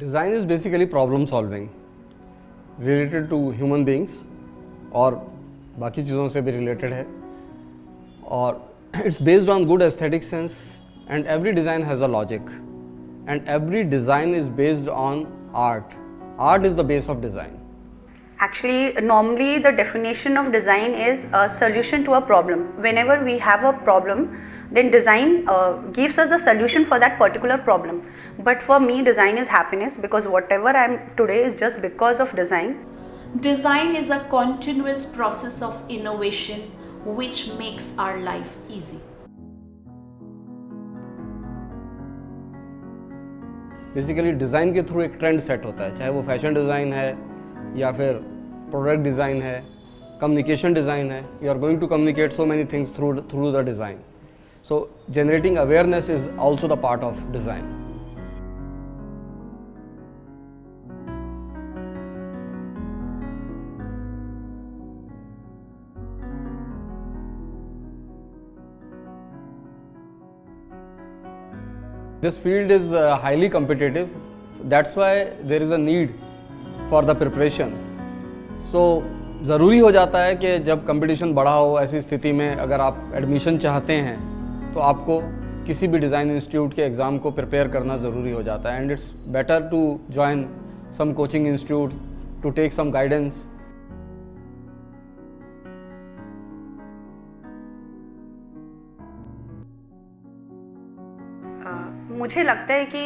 Design is basically problem solving related to human beings और बाकी चीज़ों से भी related है और it's based on good aesthetic sense and every design has a logic and every design is based on art. Art is the base of design. Actually, normally the definition of design is a solution to a problem. Whenever we have a problem, then design gives us the solution for that particular problem. But for me, design is happiness because whatever I am today is just because of design. Design is a continuous process of innovation which makes our life easy. Basically design के through एक trend set होता है, चाहे वो fashion design है या फिर product design है, कम्युनिकेशन डिज़ाइन है. You are going to communicate so many things through the design. So generating awareness is also the part of design. This field is highly competitive. That's why there is a need for the preparation. So ज़रूरी हो जाता है कि जब competition बढ़ा हो ऐसी स्थिति में अगर आप एडमिशन चाहते हैं तो आपको किसी भी डिज़ाइन इंस्टीट्यूट के एग्ज़ाम को प्रिपेयर करना ज़रूरी हो जाता है. And it's better to join some coaching institute to take some guidance. मुझे लगता है कि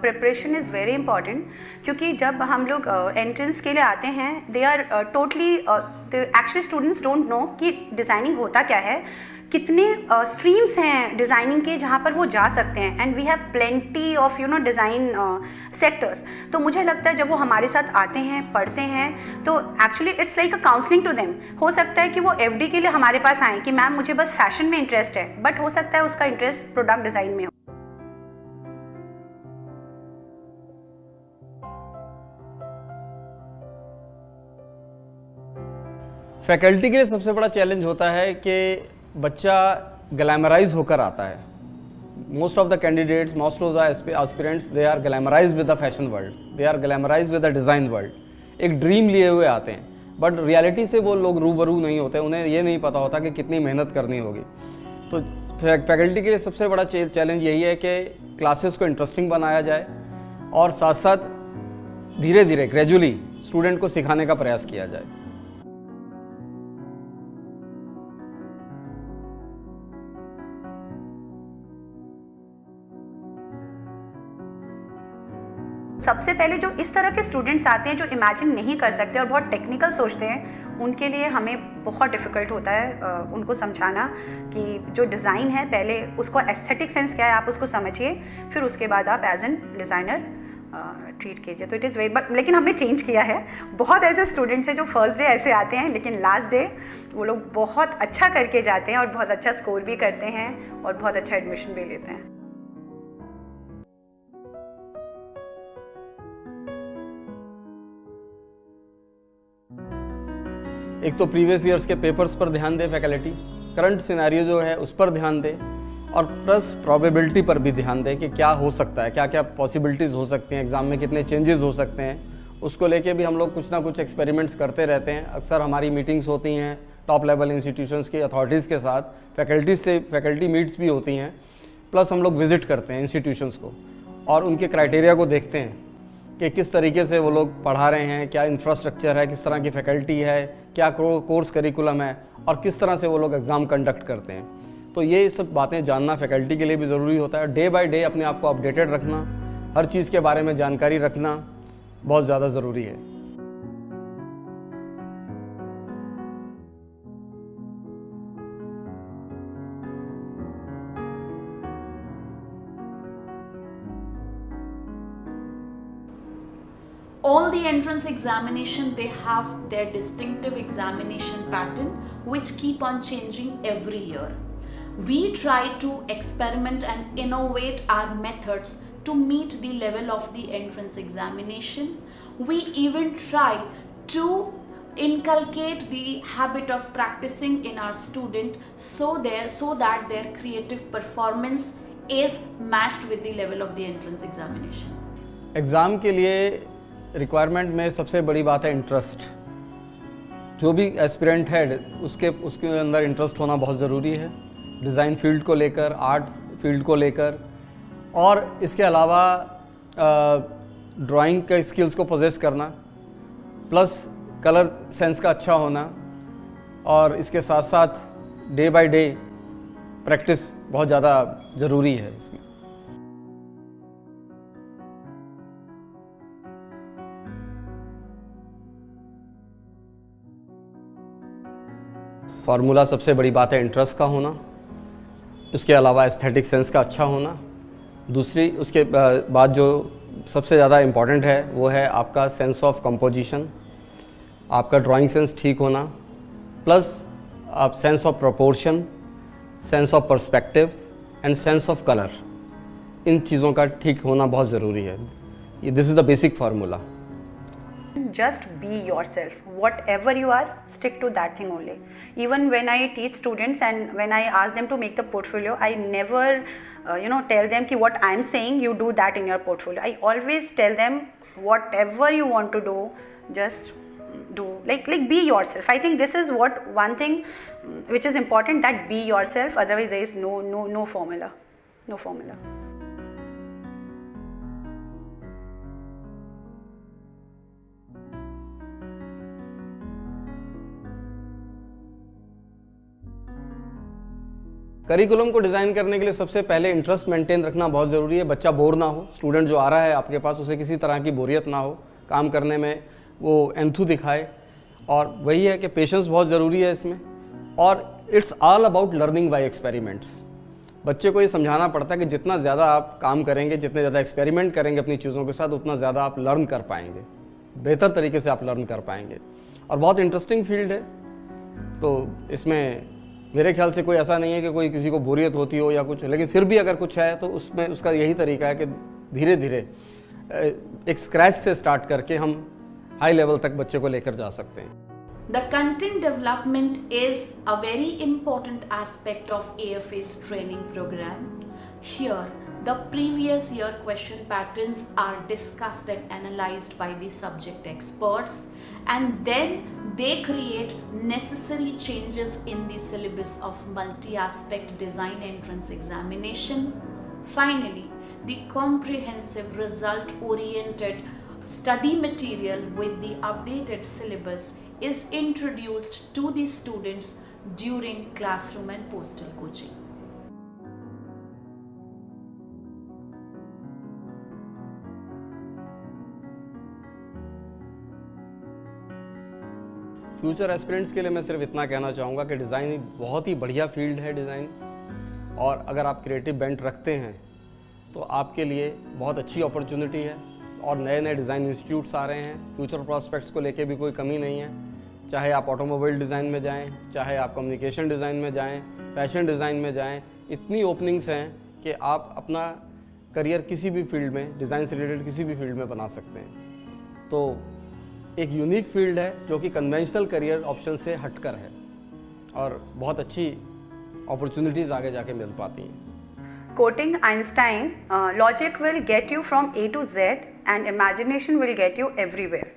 प्रिपरेशन इज़ वेरी इंपॉर्टेंट क्योंकि जब हम लोग एंट्रेंस के लिए आते हैं they are totally actually students don't know कि डिज़ाइनिंग होता क्या है, कितने स्ट्रीम्स हैं डिज़ाइनिंग के जहाँ पर वो जा सकते हैं. And we have plenty of design sectors. तो मुझे लगता है जब वो हमारे साथ आते हैं पढ़ते हैं तो actually it's like a counselling to them. हो सकता है कि वो एफडी के लिए हमारे पास आएँ कि मैम मुझे बस फैशन में इंटरेस्ट है, बट हो सकता है उसका इंटरेस्ट प्रोडक्ट डिज़ाइन में हो. फैकल्टी के लिए सबसे बड़ा चैलेंज होता है कि बच्चा ग्लैमराइज होकर आता है. Most of the candidates, most of the aspirants, they are glamorise with the fashion world, they are glamorise with the design world. एक ड्रीम लिए हुए आते हैं बट रियलिटी से वो लोग रूबरू नहीं होते. उन्हें ये नहीं पता होता कि कितनी मेहनत करनी होगी. तो फैकल्टी के लिए सबसे बड़ा चैलेंज यही है कि क्लासेस को इंटरेस्टिंग बनाया जाए और साथ साथ धीरे धीरे ग्रेजुअली स्टूडेंट को सिखाने का प्रयास किया जाए. सबसे पहले जो इस तरह के स्टूडेंट्स आते हैं जो इमेजिन नहीं कर सकते और बहुत टेक्निकल सोचते हैं, उनके लिए हमें बहुत डिफ़िकल्ट होता है उनको समझाना कि जो डिज़ाइन है पहले उसको एस्थेटिक सेंस क्या है आप उसको समझिए, फिर उसके बाद आप एज एन डिज़ाइनर ट्रीट कीजिए. तो इट इज़ वेरी बट लेकिन हमने चेंज किया है. बहुत ऐसे स्टूडेंट्स हैं जो फर्स्ट डे ऐसे आते हैं लेकिन लास्ट डे वो लोग बहुत अच्छा करके जाते हैं और बहुत अच्छा स्कोर भी करते हैं और बहुत अच्छा एडमिशन भी लेते हैं. एक तो प्रीवियस ईयर्स के पेपर्स पर ध्यान दे फैकल्टी, करंट सिनेरियो जो है उस पर ध्यान दे और प्लस प्रोबेबिलिटी पर भी ध्यान दे कि क्या हो सकता है, क्या क्या पॉसिबिलिटीज़ हो सकती हैं, एग्ज़ाम में कितने चेंजेस हो सकते हैं. उसको लेके भी हम लोग कुछ ना कुछ एक्सपेरिमेंट्स करते रहते हैं. अक्सर हमारी मीटिंग्स होती हैं टॉप लेवल इंस्टीट्यूशंस की अथॉरिटीज़ के साथ, फैकल्टी मीट्स भी होती हैं. प्लस हम लोग विज़िट करते हैं इंस्टीट्यूशंस को और उनके क्राइटेरिया को देखते हैं कि किस तरीके से वो लोग पढ़ा रहे हैं, क्या इंफ्रास्ट्रक्चर है, किस तरह की फैकल्टी है, क्या कोर्स करिकुलम है और किस तरह से वो लोग एग्ज़ाम कंडक्ट करते हैं. तो ये सब बातें जानना फैकल्टी के लिए भी ज़रूरी होता है. डे बाय डे अपने आप को अपडेटेड रखना, हर चीज़ के बारे में जानकारी रखना बहुत ज़्यादा ज़रूरी है. All the entrance examination, they have their distinctive examination pattern which keep on changing every year. We try to experiment and innovate our methods to meet the level of the entrance examination. We even try to inculcate the habit of practicing in our student so that their creative performance is matched with the level of the entrance examination. Exam के लिए requirement में सबसे बड़ी बात है interest. जो भी aspirant है उसके अंदर इंटरेस्ट होना बहुत ज़रूरी है, डिज़ाइन फील्ड को लेकर, आर्ट फील्ड को लेकर, और इसके अलावा ड्राइंग के स्किल्स को पोजेस करना, प्लस कलर सेंस का अच्छा होना, और इसके साथ साथ डे बाय डे प्रैक्टिस बहुत ज़्यादा ज़रूरी है इसमें। फार्मूला सबसे बड़ी बात है इंटरेस्ट का होना, उसके अलावा एस्थेटिक सेंस का अच्छा होना। दूसरी उसके बाद जो सबसे ज़्यादा इम्पॉर्टेंट है वो है आपका सेंस ऑफ कंपोजिशन, आपका ड्राइंग सेंस ठीक होना, प्लस आप sense of proportion, sense of perspective and sense of colour, इन चीज़ों का ठीक होना बहुत ज़रूरी है। This is the basic formula. Just be yourself. Whatever you are, stick to that thing only. Even when I teach students and when I ask them to make the portfolio, I never tell them ki what I am saying you do that in your portfolio. I always tell them whatever you want to do, just do, like be yourself. I think this is what one thing which is important, that be yourself, otherwise there is no formula. Curriculum को design करने के लिए सबसे पहले interest maintain रखना बहुत ज़रूरी है। बच्चा बोर ना हो, स्टूडेंट जो आ रहा है आपके पास उसे किसी तरह की बोरियत ना हो, काम करने में वो एंथू दिखाए, और वही है कि पेशेंस बहुत ज़रूरी है इसमें। और it's all about learning by experiments. बच्चे को ये समझाना पड़ता है कि जितना ज़्यादा आप काम करेंगे, जितने ज़्यादा एक्सपेरिमेंट करेंगे अपनी चीज़ों के साथ, उतना ज़्यादा आप लर्न कर पाएंगे, बेहतर तरीके से आप लर्न कर पाएंगे। और बहुत इंटरेस्टिंग फील्ड है, तो इसमें मेरे ख्याल से कोई ऐसा नहीं है कि कोई किसी को बोरियत होती हो या कुछ, लेकिन फिर भी अगर कुछ है तो उसमें उसका यही तरीका है कि धीरे धीरे एक स्क्रैच से स्टार्ट करके हम हाई लेवल तक बच्चे को लेकर जा सकते हैं। The content development is a very important aspect of AFA's training program. Here, the previous year question patterns are discussed and analyzed by the subject experts, and then they create necessary changes in the syllabus of multi-aspect design entrance examination. Finally, the comprehensive result-oriented study material with the updated syllabus is introduced to the students during classroom and postal coaching. Future aspirants के लिए मैं सिर्फ इतना कहना चाहूँगा कि design बहुत ही बढ़िया फील्ड है डिज़ाइन, और अगर आप क्रिएटिव बेंट रखते हैं तो आपके लिए बहुत अच्छी अपॉर्चुनिटी है। और नए नए डिज़ाइन इंस्टीट्यूट्स आ रहे हैं, फ्यूचर प्रॉस्पेक्ट्स को लेके भी कोई कमी नहीं है। चाहे आप ऑटोमोबाइल डिज़ाइन में जाएं, चाहे आप कम्युनिकेशन डिज़ाइन में जाएं, फैशन डिज़ाइन में जाएं, इतनी ओपनिंग्स हैं कि आप अपना करियर किसी भी फील्ड में, डिज़ाइन से रिलेटेड किसी भी फील्ड में बना सकते हैं। तो एक यूनिक फील्ड है जो कि कन्वेंशनल करियर ऑप्शन से हटकर है, और बहुत अच्छी अपॉर्चुनिटीज़ आगे जाके मिल पाती हैं। Quoting Einstein, logic will get you from A to Z and imagination will get you everywhere.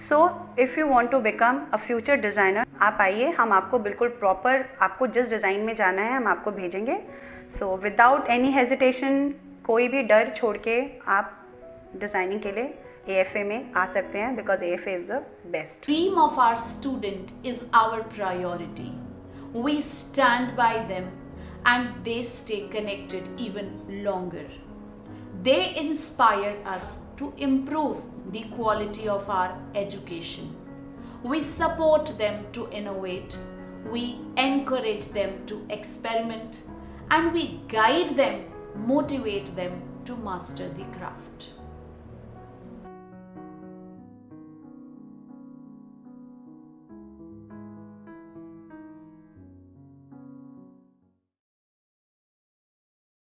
So if you want to become a future designer, आप आइए, हम आपको बिल्कुल प्रॉपर, आपको जिस डिज़ाइन में जाना है हम आपको भेजेंगे। So without any hesitation, कोई भी डर छोड़ के आप डिज़ाइनिंग के लिए AFA में आ सकते हैं, because AFA is the best. Dream of our student is our priority. We stand by them and they stay connected even longer. They inspire us to improve the quality of our education. We support them to innovate, we encourage them to experiment, and we guide them, motivate them to master the craft.